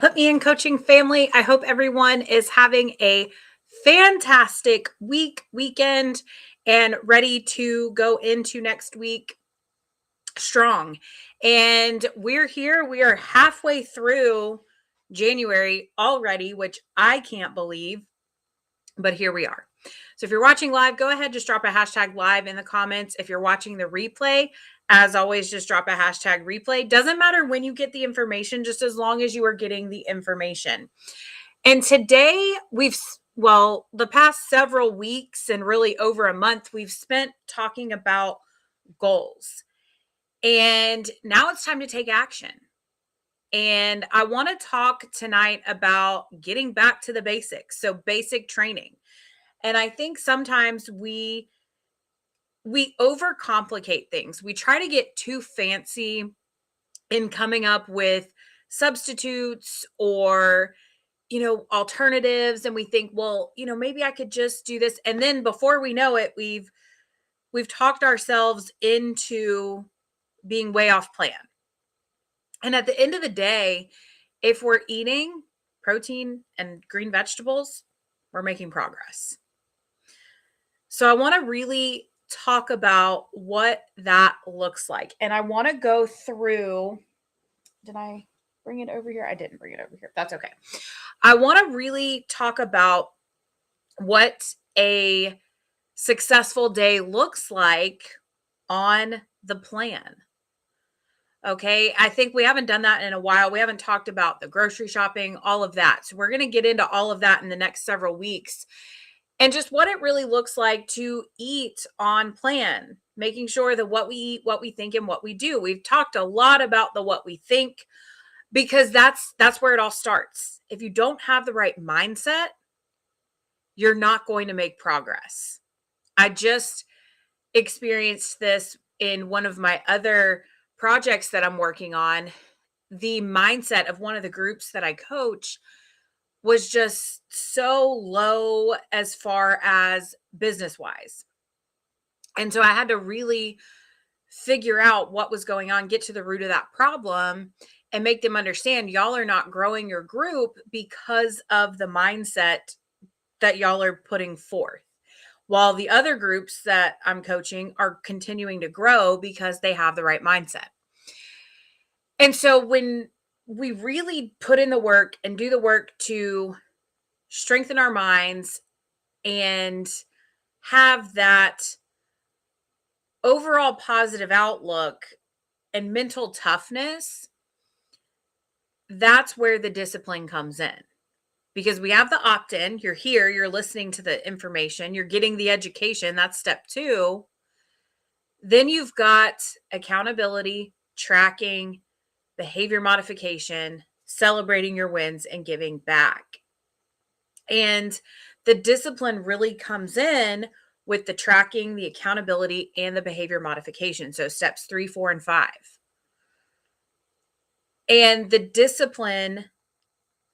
Put Me in Coaching family. I hope everyone is having a fantastic weekend, and ready to go into next week strong. And we're here. We are halfway through January already, which I can't believe, but here we are. So if you're watching live, go ahead, just drop a hashtag live in the comments. If you're watching the replay, as always, just drop a hashtag replay. Doesn't matter when you get the information, just as long as you are getting the information. And today the past several weeks and really over a month, we've spent talking about goals. And now it's time to take action. And I want to talk tonight about getting back to the basics. So basic training. And I think sometimes we overcomplicate things. We try to get too fancy in coming up with substitutes or alternatives, and we think, well, maybe I could just do this, and then before we know it, we've talked ourselves into being way off plan. And at the end of the day, if we're eating protein and green vegetables, we're making progress. So I want to really talk about what that looks like. And I want to go through, did I bring it over here? I didn't bring it over here. That's okay. I want to really talk about what a successful day looks like on the plan. Okay. I think we haven't done that in a while. We haven't talked about the grocery shopping, all of that. So we're going to get into all of that in the next several weeks, and just what it really looks like to eat on plan, making sure that what we eat, what we think, and what we do. We've talked a lot about the what we think, because that's where it all starts. If you don't have the right mindset, you're not going to make progress. I just experienced this in one of my other projects that I'm working on. The mindset of one of the groups that I coach was just so low as far as business wise. And so I had to really figure out what was going on, get to the root of that problem, and make them understand y'all are not growing your group because of the mindset that y'all are putting forth, while the other groups that I'm coaching are continuing to grow because they have the right mindset. And so when we really put in the work and do the work to strengthen our minds and have that overall positive outlook and mental toughness, that's where the discipline comes in. Because we have the opt-in, you're here, you're listening to the information, you're getting the education, that's step 2. Then you've got accountability, tracking, behavior modification, celebrating your wins, and giving back. And the discipline really comes in with the tracking, the accountability, and the behavior modification. So steps 3, 4, and 5. And the discipline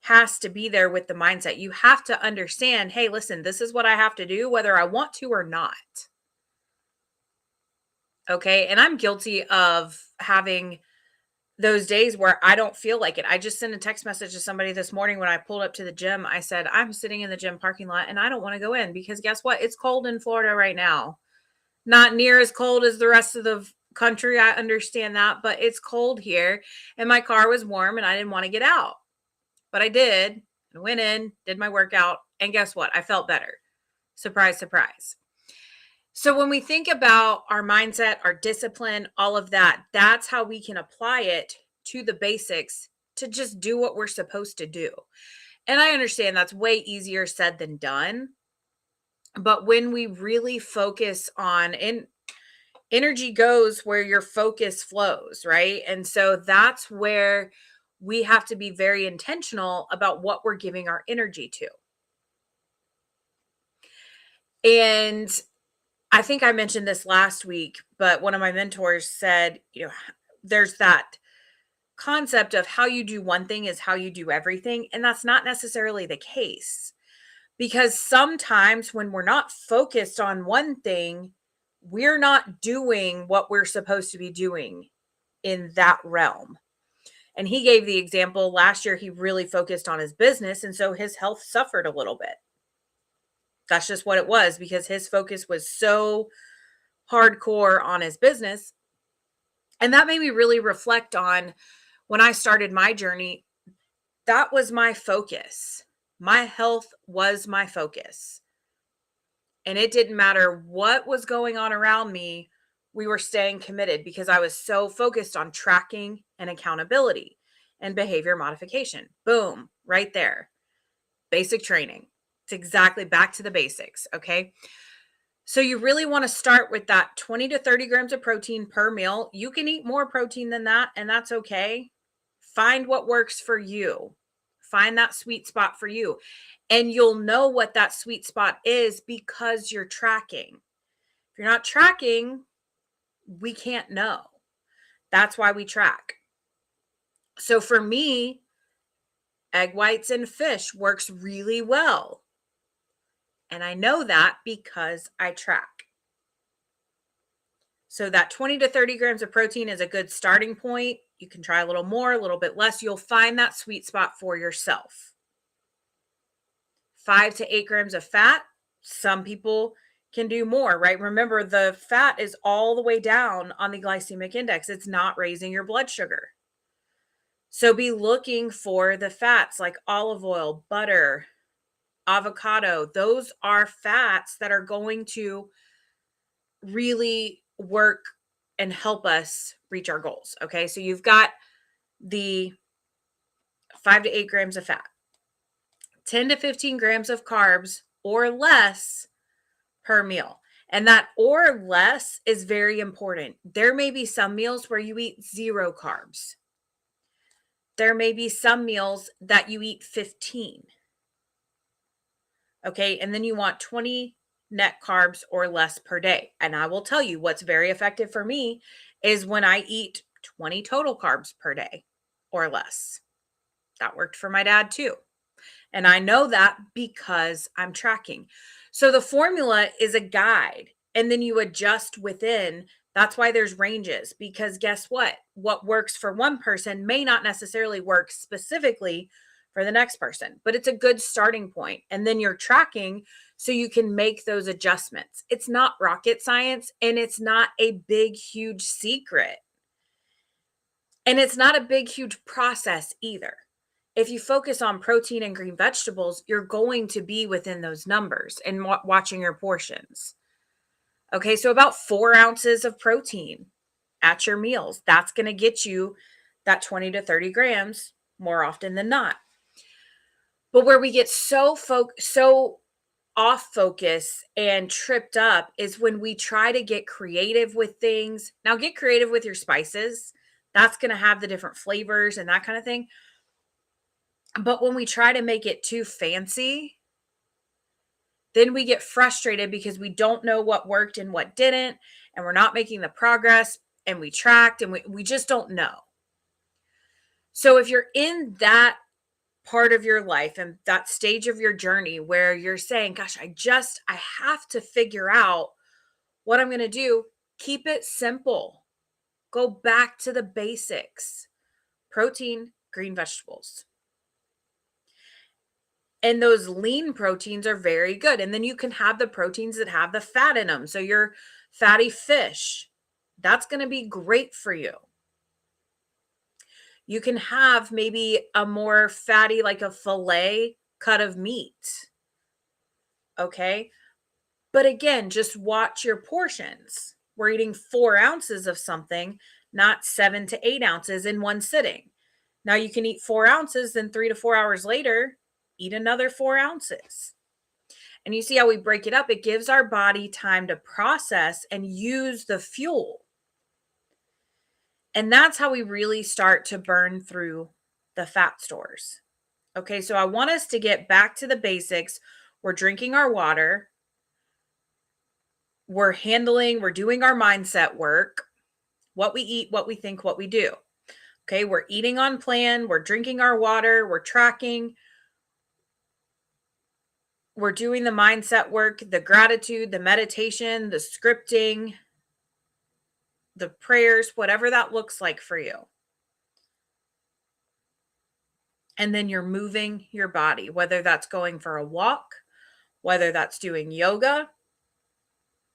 has to be there with the mindset. You have to understand, hey, listen, this is what I have to do, whether I want to or not. Okay. And I'm guilty of having those days where I don't feel like it. I just sent a text message to somebody this morning when I pulled up to the gym. I said, I'm sitting in the gym parking lot and I don't want to go in, because guess what? It's cold in Florida right now. Not near as cold as the rest of the country. I understand that, but it's cold here, and my car was warm and I didn't want to get out, but I did. I went in, did my workout, and guess what? I felt better. Surprise, surprise. So when we think about our mindset, our discipline, all of that, that's how we can apply it to the basics to just do what we're supposed to do. And I understand that's way easier said than done. But when we really focus on, and energy goes where your focus flows, right? And so that's where we have to be very intentional about what we're giving our energy to. And I think I mentioned this last week, but one of my mentors said, there's that concept of how you do one thing is how you do everything. And that's not necessarily the case, because sometimes when we're not focused on one thing, we're not doing what we're supposed to be doing in that realm. And he gave the example last year, he really focused on his business. And so his health suffered a little bit. That's just what it was because his focus was so hardcore on his business. And that made me really reflect on when I started my journey. That was my focus. My health was my focus. And it didn't matter what was going on around me. We were staying committed because I was so focused on tracking and accountability and behavior modification. Boom, right there. Basic training. It's exactly back to the basics. Okay. So you really want to start with that 20 to 30 grams of protein per meal. You can eat more protein than that, and that's okay. Find what works for you. Find that sweet spot for you. And you'll know what that sweet spot is because you're tracking. If you're not tracking, we can't know. That's why we track. So for me, egg whites and fish works really well. And I know that because I track. So that 20 to 30 grams of protein is a good starting point. You can try a little more, a little bit less. You'll find that sweet spot for yourself. 5 to 8 grams of fat. Some people can do more, right? Remember, the fat is all the way down on the glycemic index. It's not raising your blood sugar. So be looking for the fats like olive oil, butter, avocado. Those are fats that are going to really work and help us reach our goals. Okay. So you've got the 5 to 8 grams of fat, 10 to 15 grams of carbs or less per meal. And that or less is very important. There may be some meals where you eat 0 carbs. There may be some meals that you eat 15. Okay. And then you want 20 net carbs or less per day. And I will tell you what's very effective for me is when I eat 20 total carbs per day or less. That worked for my dad too. And I know that because I'm tracking. So the formula is a guide and then you adjust within. That's why there's ranges, because guess what? What works for one person may not necessarily work specifically for the next person, but it's a good starting point. And then you're tracking so you can make those adjustments. It's not rocket science and it's not a big, huge secret. And it's not a big, huge process either. If you focus on protein and green vegetables, you're going to be within those numbers and watching your portions. Okay, so about 4 ounces of protein at your meals. That's going to get you that 20 to 30 grams more often than not. But where we get so off focus and tripped up is when we try to get creative with things. Now, get creative with your spices. That's going to have the different flavors and that kind of thing. But when we try to make it too fancy, then we get frustrated because we don't know what worked and what didn't, and we're not making the progress, and we tracked and we just don't know. So if you're in that part of your life and that stage of your journey where you're saying, gosh, I have to figure out what I'm going to do, keep it simple. Go back to the basics. Protein, green vegetables. And those lean proteins are very good. And then you can have the proteins that have the fat in them. So your fatty fish, that's going to be great for you. You can have maybe a more fatty, like a fillet cut of meat. Okay. But again, just watch your portions. We're eating 4 ounces of something, not 7 to 8 ounces in one sitting. Now you can eat 4 ounces, then 3 to 4 hours later, eat another 4 ounces. And you see how we break it up? It gives our body time to process and use the fuel. And that's how we really start to burn through the fat stores. Okay, so I want us to get back to the basics. We're drinking our water. We're doing our mindset work. What we eat, what we think, what we do. Okay, we're eating on plan. We're drinking our water. We're tracking. We're doing the mindset work, the gratitude, the meditation, the scripting, the prayers, whatever that looks like for you. And then you're moving your body, whether that's going for a walk, whether that's doing yoga,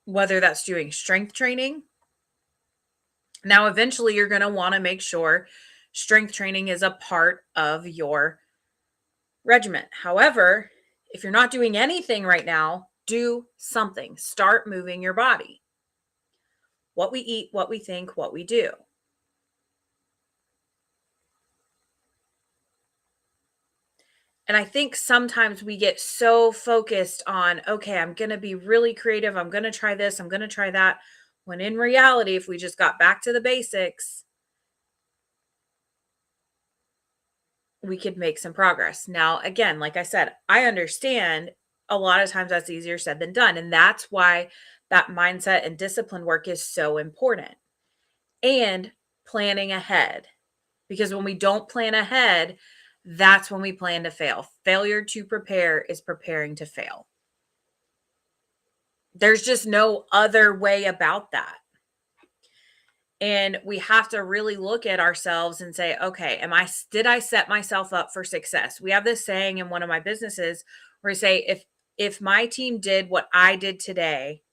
whether that's doing strength training. Now, eventually, you're going to want to make sure strength training is a part of your regimen. However, if you're not doing anything right now, do something. Start moving your body. What we eat, what we think, what we do. And I think sometimes we get so focused on, okay, I'm going to be really creative. I'm going to try this. I'm going to try that. When in reality, if we just got back to the basics, we could make some progress. Now, again, like I said, I understand a lot of times that's easier said than done. And that's why that mindset and discipline work is so important. And planning ahead. Because when we don't plan ahead, that's when we plan to fail. Failure to prepare is preparing to fail. There's just no other way about that. And we have to really look at ourselves and say, okay, did I set myself up for success? We have this saying in one of my businesses where we say, if my team did what I did today,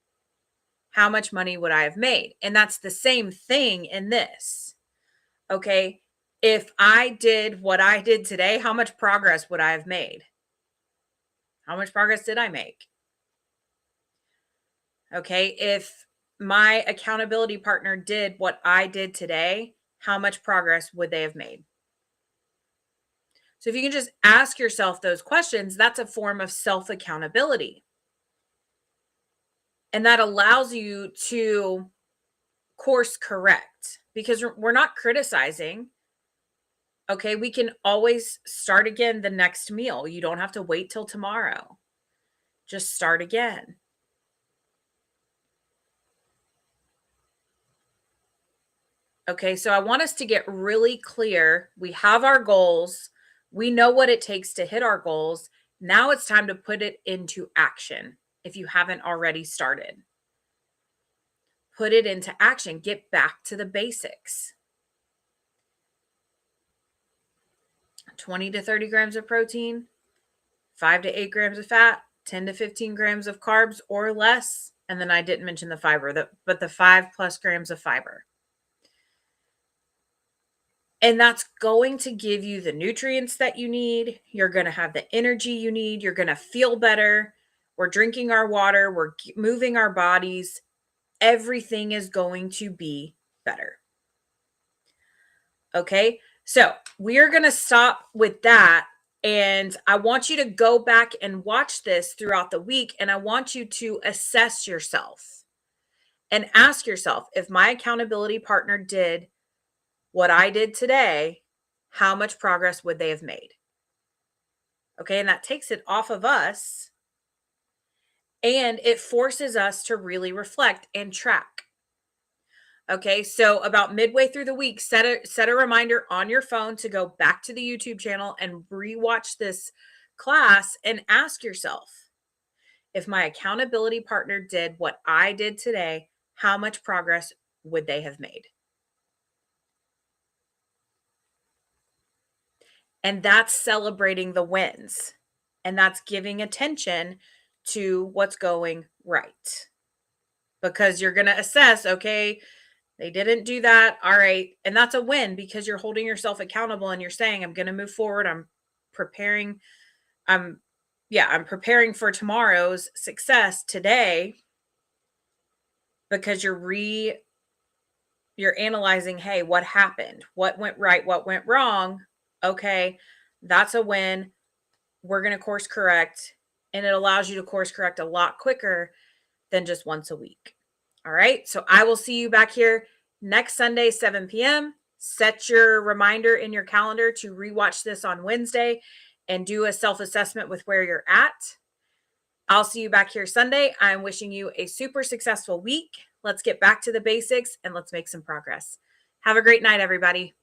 how much money would I have made? And that's the same thing in this. Okay. If I did what I did today, how much progress would I have made? How much progress did I make? Okay. If my accountability partner did what I did today, how much progress would they have made? So if you can just ask yourself those questions, that's a form of self-accountability. And that allows you to course correct because we're not criticizing. Okay, we can always start again the next meal. You don't have to wait till tomorrow. Just start again. Okay, so I want us to get really clear. We have our goals. We know what it takes to hit our goals. Now it's time to put it into action if you haven't already started. Put it into action. Get back to the basics. 20 to 30 grams of protein, 5 to 8 grams of fat, 10 to 15 grams of carbs or less. And then I didn't mention the fiber, but the 5+ grams of fiber. And that's going to give you the nutrients that you need. You're going to have the energy you need. You're going to feel better. We're drinking our water. We're moving our bodies. Everything is going to be better. Okay. So we are going to stop with that. And I want you to go back and watch this throughout the week. And I want you to assess yourself and ask yourself, if my accountability partner did what I did today, how much progress would they have made? Okay. And that takes it off of us. And it forces us to really reflect and track. Okay, so about midway through the week, set a reminder on your phone to go back to the YouTube channel and rewatch this class and ask yourself, if my accountability partner did what I did today, how much progress would they have made? And that's celebrating the wins. And that's giving attention to what's going right. Because you're going to assess, okay, they didn't do that. All right. And that's a win because you're holding yourself accountable and you're saying, I'm going to move forward. I'm preparing. I'm preparing for tomorrow's success today because you're analyzing, hey, what happened? What went right? What went wrong? Okay. That's a win. We're going to course correct. And it allows you to course correct a lot quicker than just once a week. All right. So I will see you back here next Sunday, 7 p.m. Set your reminder in your calendar to rewatch this on Wednesday and do a self-assessment with where you're at. I'll see you back here Sunday. I'm wishing you a super successful week. Let's get back to the basics and let's make some progress. Have a great night, everybody.